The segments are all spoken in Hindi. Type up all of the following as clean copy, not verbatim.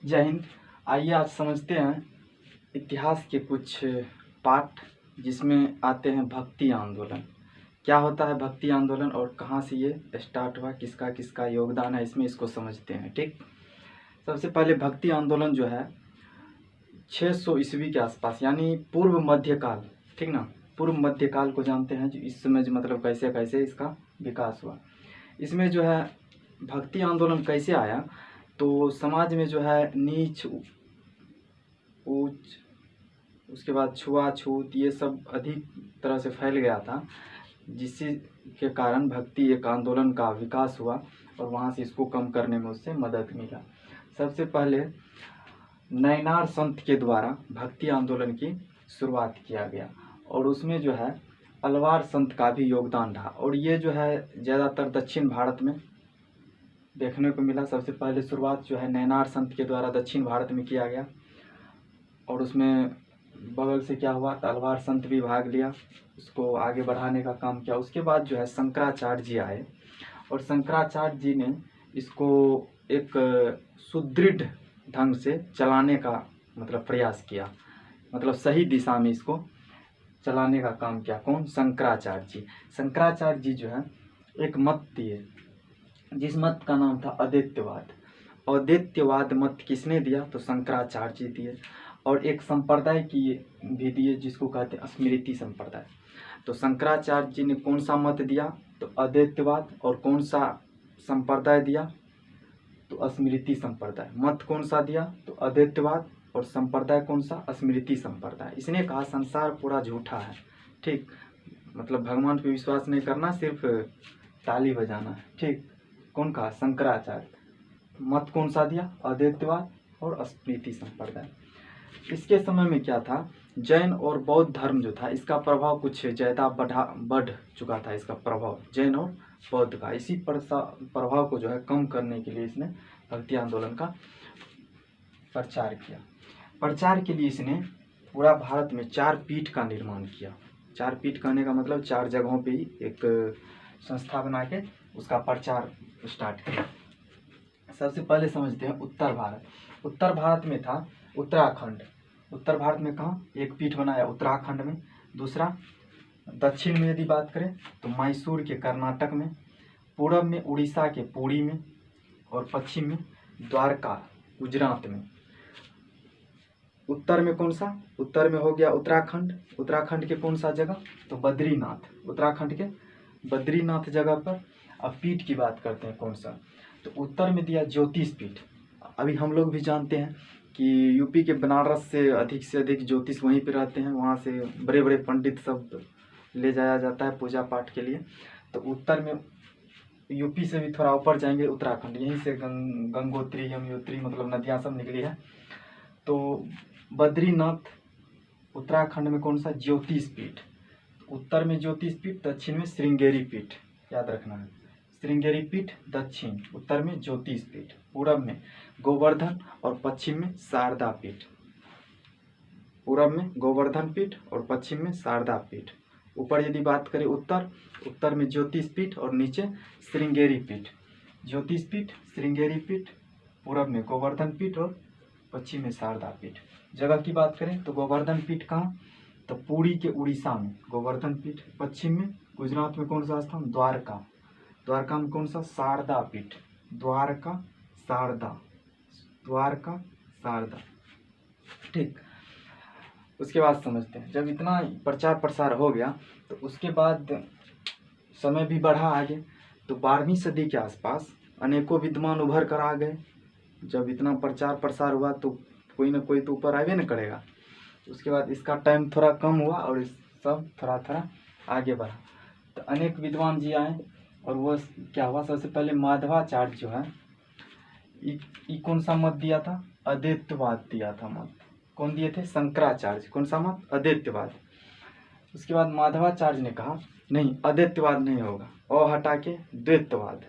जय हिंद। आइए आज समझते हैं इतिहास के कुछ पाठ जिसमें आते हैं भक्ति आंदोलन। क्या होता है भक्ति आंदोलन और कहाँ से ये स्टार्ट हुआ, किसका किसका योगदान है इसमें, इसको समझते हैं। ठीक, सबसे पहले भक्ति आंदोलन जो है 600 ईस्वी के आसपास, यानी पूर्व मध्यकाल। ठीक ना, पूर्व मध्यकाल को जानते हैं, जो इस समय जो मतलब कैसे कैसे इसका विकास हुआ। इसमें जो है भक्ति आंदोलन कैसे आया, तो समाज में जो है नीच ऊंच, उसके बाद छुआछूत, ये सब अधिक तरह से फैल गया था, जिससे के कारण भक्ति एक आंदोलन का विकास हुआ और वहाँ से इसको कम करने में उससे मदद मिला। सबसे पहले नैनार संत के द्वारा भक्ति आंदोलन की शुरुआत किया गया और उसमें जो है अलवार संत का भी योगदान रहा, और ये जो है ज़्यादातर दक्षिण भारत में देखने को मिला। सबसे पहले शुरुआत जो है नैनार संत के द्वारा दक्षिण भारत में किया गया और उसमें बगल से क्या हुआ, तलवार संत भी भाग लिया, उसको आगे बढ़ाने का काम किया। उसके बाद जो है शंकराचार्य जी आए और शंकराचार्य जी ने इसको एक सुदृढ़ ढंग से चलाने का मतलब प्रयास किया, मतलब सही दिशा में इसको चलाने का काम किया। कौन? शंकराचार्य जी। शंकराचार्य जी जो है एक मत दिए, जिस मत का नाम था अद्वैतवाद। अद्वैतवाद मत किसने दिया? तो शंकराचार्य जी दिए। और एक संप्रदाय की भी दिए जिसको कहते हैं स्मृति संप्रदाय। तो शंकराचार्य जी ने कौन सा मत दिया? तो अद्वैतवाद। और कौन सा संप्रदाय दिया? तो स्मृति संप्रदाय। मत कौन सा दिया? तो अद्वैतवाद। और संप्रदाय कौन सा? स्मृति संप्रदाय। इसने कहा संसार पूरा झूठा है। ठीक, मतलब भगवान पे विश्वास नहीं करना, सिर्फ ताली बजाना है। ठीक, कौन कहा? शंकराचार्य। मत कौन सा दिया? अद्वैतवाद और स्मृति संप्रदाय। इसके समय में क्या था, जैन और बौद्ध धर्म जो था इसका प्रभाव कुछ ज़्यादा बढ़ चुका था। इसका प्रभाव जैन और बौद्ध का, इसी प्रभाव को जो है कम करने के लिए इसने भक्ति आंदोलन का प्रचार किया। प्रचार के लिए इसने पूरा भारत में 4 पीठ का निर्माण किया। 4 पीठ कहने का मतलब 4 जगहों पे ही एक संस्था बना के उसका प्रचार स्टार्ट किया। सबसे पहले समझते हैं उत्तर भारत। उत्तर भारत में था उत्तराखंड। उत्तर भारत में कहाँ एक पीठ बनाया? उत्तराखंड में। दूसरा दक्षिण में यदि बात करें तो मैसूर के कर्नाटक में, पूरब में उड़ीसा के पुरी में, और पश्चिम में द्वारका गुजरात में। उत्तर में कौन सा? उत्तर में हो गया उत्तराखंड। उत्तराखंड के कौन सा जगह? तो बद्रीनाथ। उत्तराखंड के बद्रीनाथ जगह पर। अब पीठ की बात करते हैं कौन सा, तो उत्तर में दिया ज्योतिष पीठ। अभी हम लोग भी जानते हैं कि यूपी के बनारस से अधिक ज्योतिष वहीं पे रहते हैं, वहाँ से बड़े बड़े पंडित सब ले जाया जाता है पूजा पाठ के लिए। तो उत्तर में यूपी से भी थोड़ा ऊपर जाएंगे उत्तराखंड, यहीं से गंगोत्री यमुनोत्री मतलब नदियाँ सब निकली है। तो बद्रीनाथ उत्तराखंड में कौन सा? ज्योतिष पीठ। उत्तर में ज्योतिष पीठ, दक्षिण में श्रृंगेरी पीठ, याद रखना है। श्रृंगेरी पीठ दक्षिण, उत्तर में ज्योतिष पीठ, पूरब में गोवर्धन और पश्चिम में शारदा पीठ। पूरब में गोवर्धन पीठ और पश्चिम में शारदा पीठ। ऊपर यदि बात करें उत्तर में ज्योतिष पीठ और नीचे श्रृंगेरी पीठ। ज्योतिष पीठ, श्रृंगेरी पीठ, पूरब में गोवर्धन पीठ और पश्चिम में शारदा पीठ। जगह की बात करें तो गोवर्धन पीठ कहाँ? तो पुरी के उड़ीसा में गोवर्धन पीठ। पश्चिम में गुजरात में कौन सा स्थान? द्वारका। द्वारका में कौन सा? शारदा पीठ। द्वारका शारदा, द्वारका शारदा। ठीक, उसके बाद समझते हैं, जब इतना प्रचार प्रसार हो गया तो उसके बाद समय भी बढ़ा आगे, तो 12वीं सदी के आसपास अनेकों विद्वान उभर कर आ गए। जब इतना प्रचार प्रसार हुआ तो कोई ना कोई तो ऊपर आवे न करेगा। उसके बाद इसका टाइम थोड़ा कम हुआ और इस सब थोड़ा थोड़ा आगे बढ़ा। तो अनेक विद्वान जी आए और वो क्या हुआ, सबसे पहले माधवाचार्य जो है कौन सा मत दिया था? अद्वैतवाद दिया था मत। कौन दिए थे? शंकराचार्य। कौन सा मत? अद्वैतवाद। उसके बाद माधवाचार्य ने कहा नहीं, अद्वैतवाद नहीं होगा, और हटा के द्वैतवाद।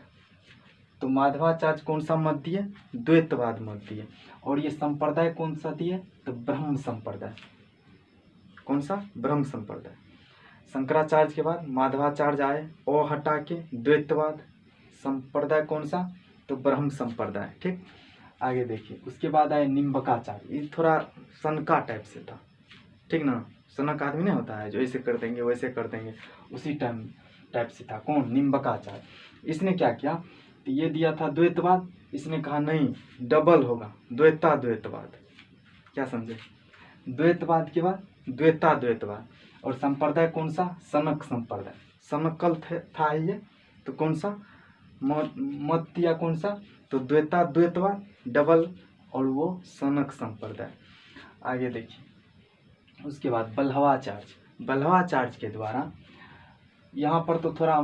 तो माधवाचार्य कौन सा मत दिए? द्वैतवाद मत दिए। और ये संप्रदाय कौन सा दिए? तो ब्रह्म संप्रदाय। कौन सा? ब्रह्म संप्रदाय। शंकराचार्य के बाद माधवाचार्य आए, और हटा के द्वैतवाद। संप्रदाय कौन सा? तो ब्रह्म संप्रदाय। ठीक, आगे देखिए, उसके बाद आए निम्बकाचार्य। ये थोड़ा सनका टाइप से था, ठीक ना। सनक आदमी नहीं होता है जो ऐसे कर देंगे वैसे कर देंगे, उसी टाइप से था। कौन? निम्बकाचार्य। इसने क्या किया, तो ये दिया था द्वैतवाद, इसने कहा नहीं डबल होगा, द्वैतवाद। क्या समझे? द्वैतवाद के बाद द्वैतवाद। और संप्रदाय कौन सा? सनक संप्रदाय। सनकल था ये, तो कौन सा मत दिया? कौन सा? तो द्वैतवाद डबल, और वो सनक संप्रदाय। आगे देखिए, उसके बाद बल्लवाचार्य के द्वारा, यहाँ पर तो थोड़ा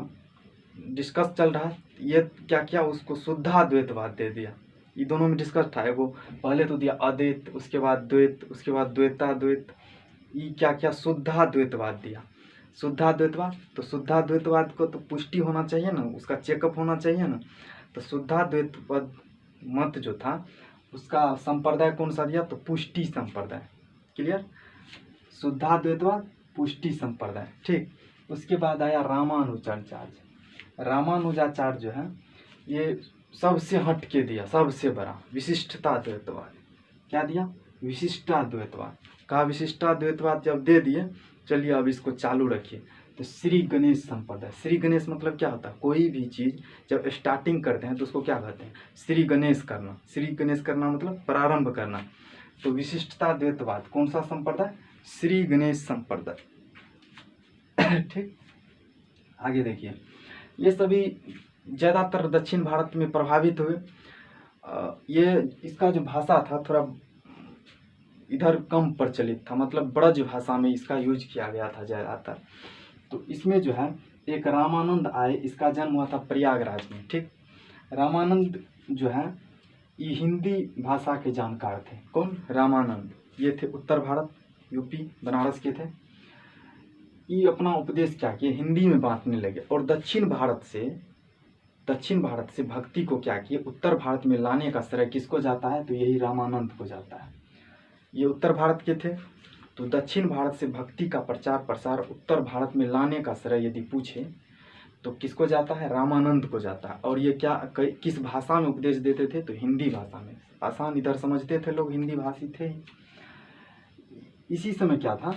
डिस्कस चल रहा है। ये क्या किया, उसको शुद्धाद्वैतवाद दे दिया। ये दोनों में डिस्कस था। वो पहले तो दिया अद्वैत, उसके बाद द्वैत, उसके बाद द्वैताद्वैत। ये क्या किया, शुद्धाद्वैतवाद दिया। शुद्धाद्वैतवाद, तो शुद्धाद्वैतवाद को तो पुष्टि होना चाहिए ना, उसका चेकअप होना चाहिए ना। तो शुद्धाद्वैतवाद मत जो था उसका संप्रदाय कौन सा दिया, तो पुष्टि संप्रदाय। क्लियर? शुद्धाद्वैतवाद पुष्टि संप्रदाय, ठीक। उसके बाद आया रामानुजाचार्य जो है ये सबसे हट के दिया, सबसे बड़ा विशिष्टताद्वैतवाद। क्या दिया? विशिष्टाद्वैतवाद। कहा विशिष्टाद्वैतवाद जब दे दिए, चलिए अब इसको चालू रखिए। तो श्री गणेश संप्रदाय। श्री गणेश मतलब क्या होता है? कोई भी चीज़ जब स्टार्टिंग करते हैं तो उसको क्या कहते हैं? श्री गणेश करना। श्री गणेश करना मतलब प्रारंभ करना। तो विशिष्टाद्वैतवाद कौन सा संप्रदाय? श्री गणेश संप्रदाय, ठीक। आगे देखिए, ये सभी ज़्यादातर दक्षिण भारत में प्रभावित हुए। ये इसका जो भाषा था थोड़ा इधर कम प्रचलित था, मतलब ब्रज भाषा में इसका यूज किया गया था ज़्यादातर। तो इसमें जो है एक रामानंद आए, इसका जन्म हुआ था प्रयागराज में, ठीक। रामानंद जो है ये हिंदी भाषा के जानकार थे। कौन? रामानंद। ये थे उत्तर भारत, यूपी बनारस के थे। ये अपना उपदेश क्या किए, हिंदी में बांटने लगे। और दक्षिण भारत से भक्ति को क्या किए, उत्तर भारत में लाने का श्रेय किसको जाता है? तो यही रामानंद को जाता है। ये उत्तर भारत के थे, तो दक्षिण भारत से भक्ति का प्रचार प्रसार उत्तर भारत में लाने का श्रेय यदि पूछे तो किसको जाता है? रामानंद को जाता है। और ये क्या किस भाषा में उपदेश देते थे? तो हिंदी भाषा में। आसान इधर समझते थे लोग, हिंदी भाषी थे। इसी समय क्या था,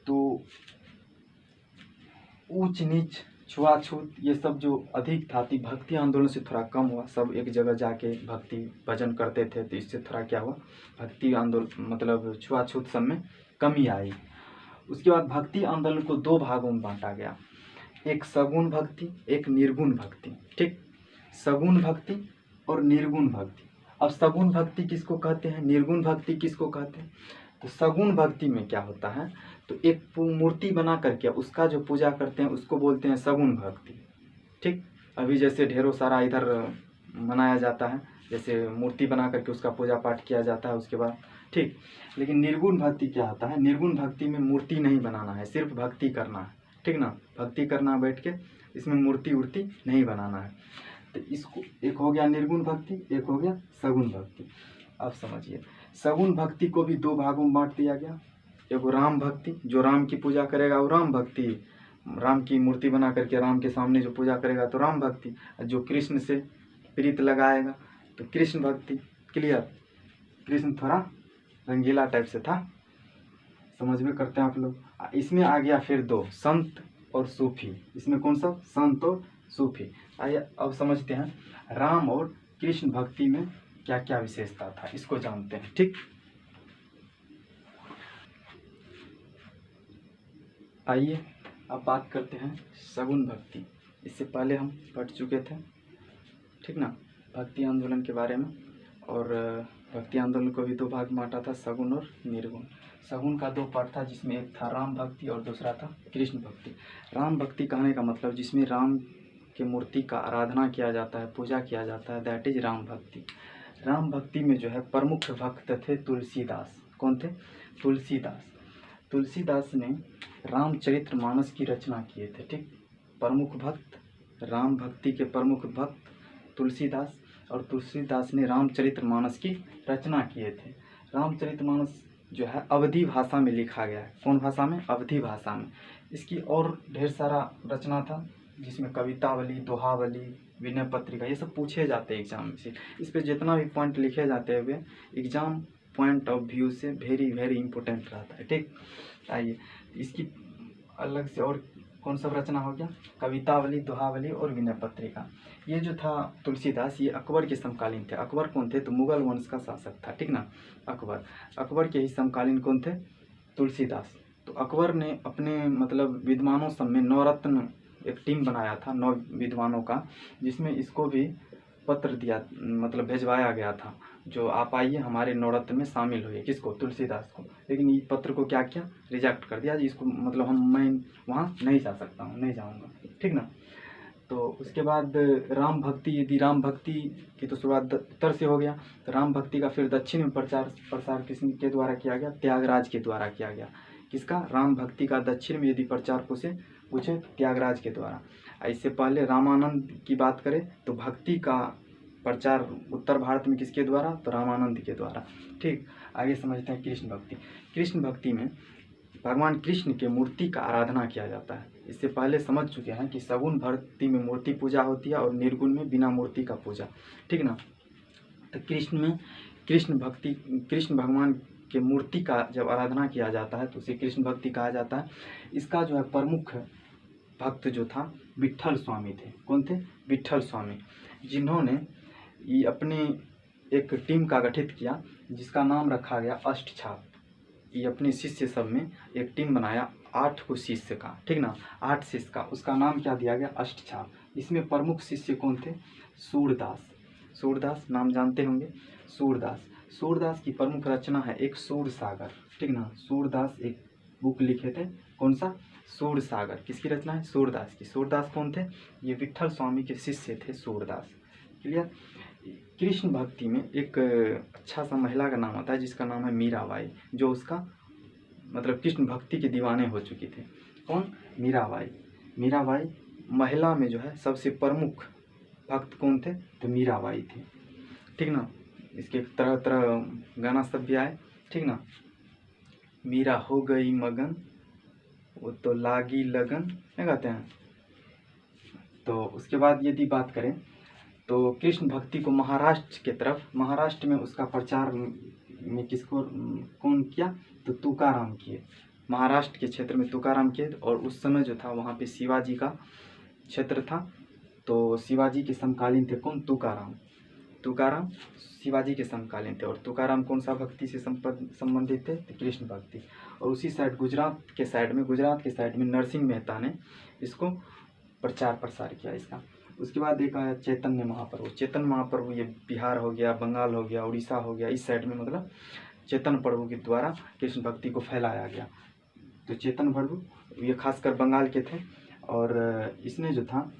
तो ऊंच नीच छुआछूत ये सब जो अधिक था, भक्ति आंदोलन से थोड़ा कम हुआ। सब एक जगह जाके भक्ति भजन करते थे, तो इससे थोड़ा क्या हुआ, भक्ति आंदोलन मतलब छुआछूत सब में कमी आई। उसके बाद भक्ति आंदोलन को दो भागों में बांटा गया, एक सगुण भक्ति, एक निर्गुण भक्ति, ठीक। सगुण भक्ति और निर्गुण भक्ति। अब सगुण भक्ति किसको कहते हैं, निर्गुण भक्ति किसको कहते हैं? तो सगुण भक्ति में क्या होता है, तो एक मूर्ति बना करके उसका जो पूजा करते हैं उसको बोलते हैं सगुण भक्ति, ठीक। अभी जैसे ढेरों सारा इधर मनाया जाता है, जैसे मूर्ति बना करके उसका पूजा पाठ किया जाता है उसके बाद, ठीक। लेकिन निर्गुण भक्ति क्या होता है, निर्गुण भक्ति में मूर्ति नहीं बनाना है, सिर्फ भक्ति करना है, ठीक ना। भक्ति करना बैठ के, इसमें मूर्ति उर्ति नहीं बनाना है। तो इसको एक हो गया निर्गुण भक्ति, एक हो गया सगुण भक्ति। अब समझिए, सगुण भक्ति को भी दो भागों में बांट दिया गया। एगो राम भक्ति, जो राम की पूजा करेगा वो राम भक्ति, राम की मूर्ति बना करके राम के सामने जो पूजा करेगा तो राम भक्ति, जो कृष्ण से प्रीत लगाएगा तो कृष्ण भक्ति। क्लियर? कृष्ण थोड़ा रंगीला टाइप से था, समझ में करते हैं आप लोग। इसमें आ गया फिर दो, संत और सूफी। इसमें कौन सा? संत और सूफी। आइए अब समझते हैं राम और कृष्ण भक्ति में क्या क्या विशेषता था, इसको जानते हैं, ठीक। आइए अब बात करते हैं सगुण भक्ति। इससे पहले हम पढ़ चुके थे, ठीक ना, भक्ति आंदोलन के बारे में। और भक्ति आंदोलन को भी दो भाग में बांटा था, सगुण और निर्गुण। सगुण का दो पार्ट था, जिसमें एक था राम भक्ति और दूसरा था कृष्ण भक्ति। राम भक्ति कहने का मतलब जिसमें राम की मूर्ति का आराधना किया जाता है, पूजा किया जाता है, दैट इज राम भक्ति। राम भक्ति में जो है प्रमुख भक्त थे तुलसीदास। कौन थे? तुलसीदास। तुलसीदास ने रामचरितमानस की रचना किए थे, ठीक। प्रमुख भक्त, राम भक्ति के प्रमुख भक्त तुलसीदास, और तुलसीदास ने रामचरितमानस की रचना किए थे। रामचरितमानस जो है अवधी भाषा में लिखा गया है। कौन भाषा में? अवधी भाषा में। इसकी और ढेर सारा रचना था, जिसमें कवितावली, दोहावली, विनय पत्रिका, ये सब पूछे जाते हैं एग्जाम से। इस पे जितना भी पॉइंट लिखे जाते हैं वे एग्जाम पॉइंट ऑफ व्यू से वेरी वेरी इंपॉर्टेंट रहता है। ठीक, आइए इसकी अलग से और कौन सा रचना हो गया, कवितावली, दोहावली और विनय पत्रिका। ये जो था तुलसीदास, ये अकबर के समकालीन थे। अकबर कौन थे, तो मुगल वंश का शासक था, ठीक ना। अकबर के ही समकालीन कौन थे, तुलसीदास। तो अकबर ने अपने मतलब विद्वानों सब में नवरत्न एक टीम बनाया था 9 विद्वानों का, जिसमें इसको भी पत्र दिया मतलब भेजवाया गया था, जो आप आइए हमारे नवरत्न में शामिल हुए, किसको, तुलसीदास को। लेकिन ये पत्र को क्या किया, रिजेक्ट कर दिया, इसको मतलब मैं वहाँ नहीं जा सकता हूँ, नहीं जाऊँगा, ठीक ना। तो उसके बाद राम भक्ति, यदि राम भक्ति की तो शुरुआत उत्तर से हो गया, तो राम भक्ति का फिर दक्षिण में प्रसार किसके द्वारा किया गया, त्यागराज के द्वारा किया गया। किसका, राम भक्ति का दक्षिण में यदि प्रचार पूछे त्यागराज के द्वारा। इससे पहले रामानंद की बात करें तो भक्ति का प्रचार उत्तर भारत में किसके द्वारा, तो रामानंद के द्वारा। ठीक, आगे समझते हैं कृष्ण भक्ति। कृष्ण भक्ति में भगवान कृष्ण के मूर्ति का आराधना किया जाता है। इससे पहले समझ चुके हैं कि सगुण भक्ति में मूर्ति पूजा होती है और निर्गुण में बिना मूर्ति का पूजा, ठीक ना। तो कृष्ण भगवान के मूर्ति का जब आराधना किया जाता है तो उसे कृष्ण भक्ति कहा जाता है। इसका जो है प्रमुख भक्त जो था विट्ठल स्वामी थे। कौन थे, विट्ठल स्वामी, जिन्होंने ये अपनी एक टीम का गठित किया जिसका नाम रखा गया अष्टछाप। ये अपने शिष्य सब में एक टीम बनाया 8 को शिष्य का, ठीक ना, 8 शिष्य का, उसका नाम क्या दिया गया, अष्टछाप। इसमें प्रमुख शिष्य कौन थे, सूरदास नाम जानते होंगे। सूरदास की प्रमुख रचना है एक सूर सागर, ठीक ना। सूरदास एक बुक लिखे थे, कौन सा, सूर सागर। किसकी रचना है, सूरदास की। सूरदास कौन थे, ये विट्ठल स्वामी के शिष्य थे सूरदास। क्लियर। कृष्ण भक्ति में एक अच्छा सा महिला का नाम आता है जिसका नाम है मीराबाई, जो उसका मतलब कृष्ण भक्ति के दीवाने हो चुकी थे। कौन, मीराबाई महिला में जो है सबसे प्रमुख भक्त कौन थे, तो मीराबाई थे, ठीक ना। इसके तरह तरह गाना सब भी आए, ठीक ना। मीरा हो गई मगन, वो तो लागी लगन, क्या कहते हैं। तो उसके बाद यदि बात करें तो कृष्ण भक्ति को महाराष्ट्र में उसका प्रचार में किसको कौन किया, तो तुकाराम किए। महाराष्ट्र के क्षेत्र में तुकाराम किए, और उस समय जो था वहाँ पे शिवाजी का क्षेत्र था, तो शिवाजी के समकालीन थे कौन, तुकाराम शिवाजी के समकालीन थे। और तुकाराम कौन सा भक्ति से संबंधित थे, कृष्ण भक्ति। और उसी साइड गुजरात के साइड में नरसिंह मेहता ने इसको प्रचार प्रसार किया इसका। उसके बाद एक आया चैतन्य महाप्रभु, ये बिहार हो गया, बंगाल हो गया, उड़ीसा हो गया, इस साइड में मतलब चैतन्य प्रभु के द्वारा कृष्ण भक्ति को फैलाया गया। तो चैतन्य प्रभु ये खासकर बंगाल के थे, और इसने जो था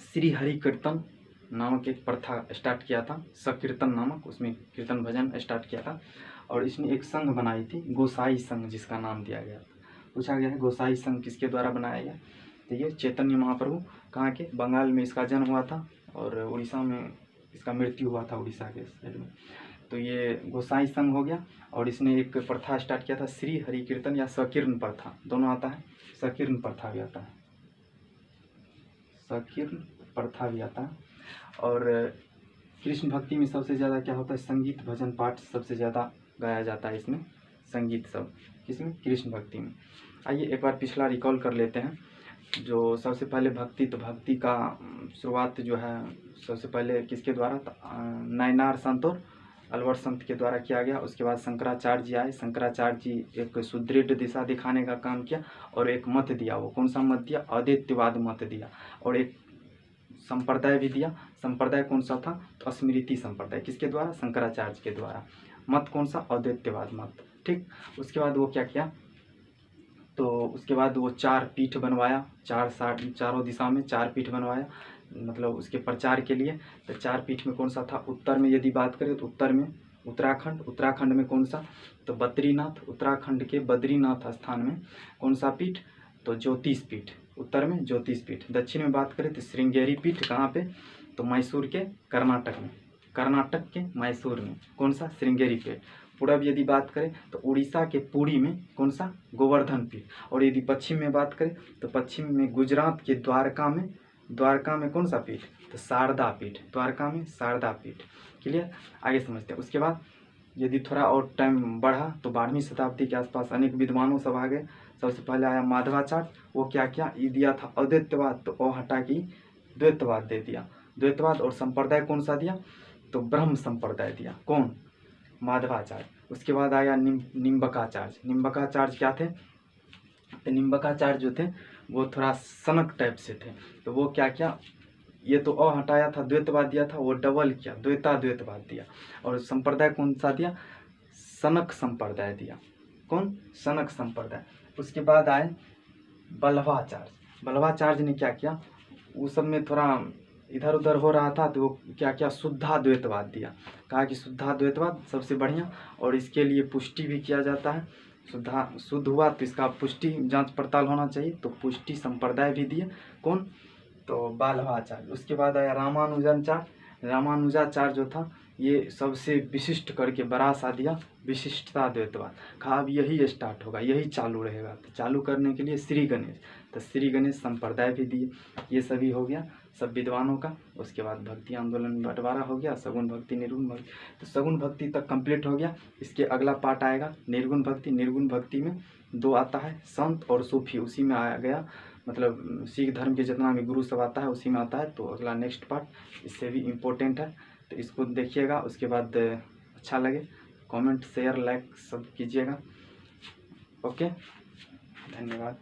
श्री हरि कीर्तन नामक एक प्रथा स्टार्ट किया था, सकीर्तन नामक, उसमें कीर्तन भजन स्टार्ट किया था। और इसने एक संघ बनाई थी, गोसाई संघ, जिसका नाम दिया गया। पूछा गया है गोसाई संघ किसके द्वारा बनाया गया, तो ये चैतन्य महाप्रभु, कहाँ के, बंगाल में इसका जन्म हुआ था, और उड़ीसा में इसका मृत्यु हुआ था, उड़ीसा के साइड में। तो ये गोसाई संघ हो गया, और इसने एक प्रथा स्टार्ट किया था श्री हरि कीर्तन या सकीर्ण प्रथा, दोनों आता है, सकीर्ण प्रथा भी आता है, सकीर्ण प्रथा भी आता है। और कृष्ण भक्ति में सबसे ज़्यादा क्या होता है, संगीत भजन पाठ सबसे ज़्यादा गाया जाता है इसमें, संगीत सब किसमें, कृष्ण भक्ति में। आइए एक बार पिछला रिकॉल कर लेते हैं। जो सबसे पहले भक्ति, तो भक्ति का शुरुआत जो है सबसे पहले किसके द्वारा, नयनार संत और अलवर संत के द्वारा किया गया। उसके बाद शंकराचार्य जी आए, शंकराचार्य जी एक सुदृढ़ दिशा दिखाने का काम किया, और एक मत दिया, वो कौन सा मत दिया, अद्वैतवाद मत दिया। और एक संप्रदाय भी दिया, संप्रदाय कौन सा था, तो स्मृति संप्रदाय, किसके द्वारा, शंकराचार्य के द्वारा। मत कौन सा, अद्वैतवाद मत, ठीक। उसके बाद वो क्या किया, तो उसके बाद वो 4 पीठ बनवाया, चारों दिशा में 4 पीठ बनवाया, मतलब उसके प्रचार के लिए। तो 4 पीठ में कौन सा था, उत्तर में यदि बात करें तो उत्तर में उत्तराखंड में कौन सा, तो बद्रीनाथ, उत्तराखंड के बद्रीनाथ स्थान में कौन सा पीठ, तो ज्योतिष पीठ, उत्तर में ज्योतिष पीठ। दक्षिण में बात करें तो श्रृंगेरी पीठ, कहाँ पे, तो मैसूर के कर्नाटक के मैसूर में कौन सा, श्रृंगेरी पीठ। पूरब यदि बात करें तो उड़ीसा के पुरी में कौन सा, गोवर्धन पीठ। और यदि पश्चिम में बात करें तो पश्चिम में गुजरात के द्वारका में द्वारका में कौन सा पीठ, तो शारदा पीठ, द्वारका में शारदा पीठ। क्लियर, आगे समझते हैं। उसके बाद यदि थोड़ा और टाइम बढ़ा तो 12वीं शताब्दी के आसपास अनेक विद्वानों सब आ गए। सबसे पहले आया माधवाचार्य, वो क्या किया, ये दिया था अद्वैतवाद, तो वो हटा के द्वैतवाद दे दिया। द्वैतवाद और संप्रदाय कौन सा दिया, तो ब्रह्म संप्रदाय दिया, कौन, माधवाचार्य। उसके बाद आया निम्बकाचार्य। निम्बकाचार्य क्या थे, तो निम्बकाचार्य जो थे वो थोड़ा सनक टाइप से थे, तो वो क्या किया, ये तो अ हटाया था, द्वैतवाद दिया था, वो डबल किया, द्वैतवाद दिया। और संप्रदाय कौन सा दिया, सनक संप्रदाय दिया, कौन, सनक संप्रदाय। उसके बाद आए बल्लभाचार्य। बल्लभाचार्य ने क्या किया, उस सब में थोड़ा इधर उधर हो रहा था, तो वो क्या किया, शुद्धाद्वैतवाद दिया। कहा कि शुद्धाद्वैतवाद सबसे बढ़िया, और इसके लिए पुष्टि भी किया जाता है। शुद्ध हुआ तो इसका पुष्टि जांच पड़ताल होना चाहिए, तो पुष्टि संप्रदाय भी दिए, कौन, तो बल्लभाचार्य। उसके बाद आया रामानुजाचार्य। रामानुजाचार्य जो था ये सबसे विशिष्ट करके बड़ा सा दिया, विशिष्टता द्वैतवाद। कहा अब यही स्टार्ट होगा, यही चालू रहेगा, तो चालू करने के लिए श्री गणेश, तो श्री गणेश संप्रदाय भी दिए। ये सभी हो गया सब विद्वानों का। उसके बाद भक्ति आंदोलन में बंटवारा हो गया, सगुण भक्ति, निर्गुण भक्ति, तो सगुण भक्ति तक कंप्लीट हो गया। इसके अगला पार्ट आएगा निर्गुण भक्ति। निर्गुण भक्ति में दो आता है, संत और सूफी, उसी में आ गया, मतलब सिख धर्म के जितना भी गुरु सब आता है उसी में आता है। तो अगला नेक्स्ट पार्ट इससे भी इम्पोर्टेंट है, तो इसको देखिएगा। उसके बाद अच्छा लगे कमेंट शेयर लाइक सब कीजिएगा। ओके, धन्यवाद।